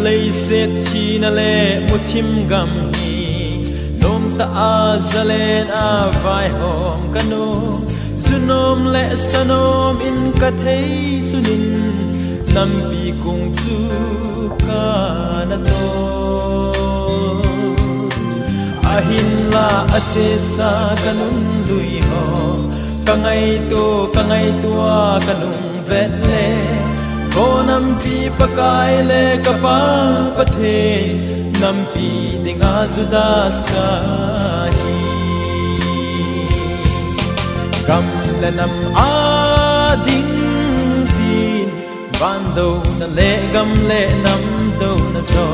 lấy xét chi na lệ một thim gam hi lom ta a zalen a vai hom kano zunom le sanom in ka thei sunin nam pi kung chu ka na to ahin la ache sa kanun lui ho kangai tua kanung vet le ko nam pi pakai le kapa pathe nam pi dinga zudas ka hi kam le nam a ding tin ban do na le gam le nam do na zo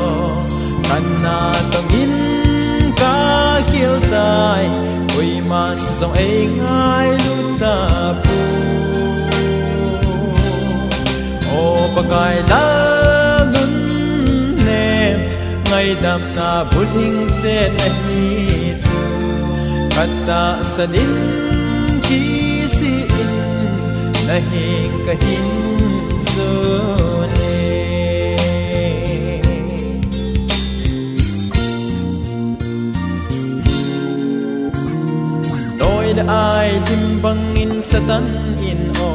kan na tong in ka khil dai oi man zong ai ngai lu ta pu o pakai la nun nem ngai dam na buling se na hi chu kata sanin ki si in na hing ka hin so ne doi da ai lim bang in satan in o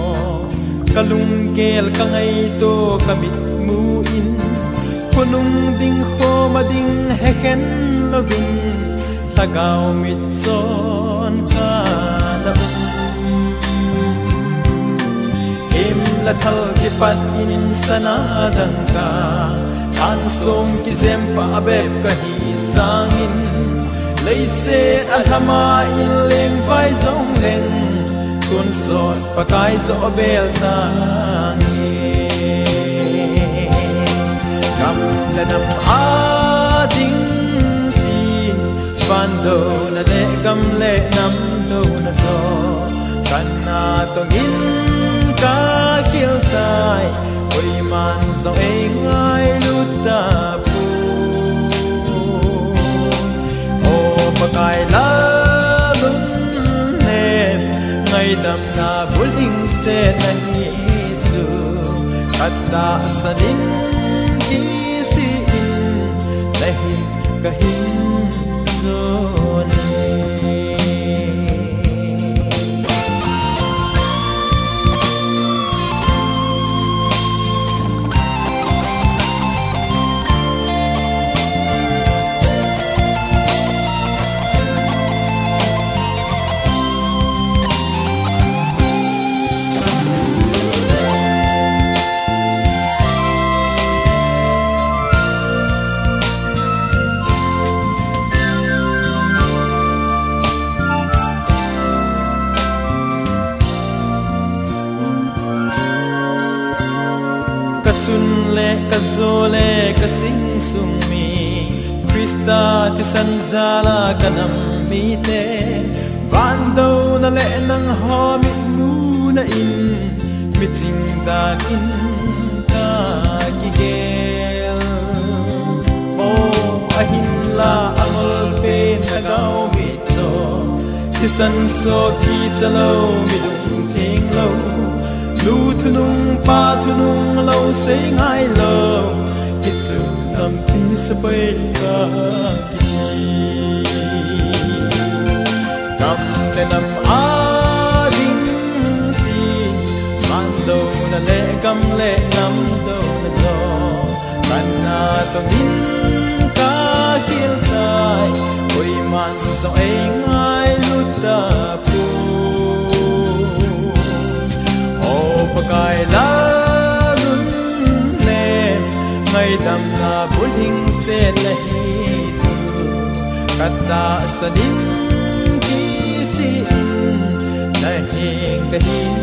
kalung kel kangai to kamit mu in kunung ding kho ma ding heken loving tagaw mit son ka na im la thal ki pat in sana dang ka an som ki zem pa beb ka hi sangin leise alhama in leng vai zong leng kun sot pakai zo bel tangi kam lenam ading tin bando na le gam le nam do na zo kana tongin ka kil tai oi man zo ei ngai luta pu o pakai la ngai dam na buling se na hi chu kata sanin ki si in na hi ka hin zo ne chun le ka zo le ka sing sung mi Krista ti san zala kanam mi te van do na le nang ho mi mu na in mi ting dan in ka ki gel o ahin la angol pe na gao mi to ti san so ki chalo mi lung thing lo lu thunung pa thunung lo say ngai lo kit su nam pi sa bai ka ki kam le nam a ding ti man do na le gam le nam do na zo kan na to din ka kil tai oi man zo ai ngai lu ta pu pakai la nun nem ngai dam na buling se na hi chu kata sanin ki si in na hing ka hin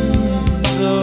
so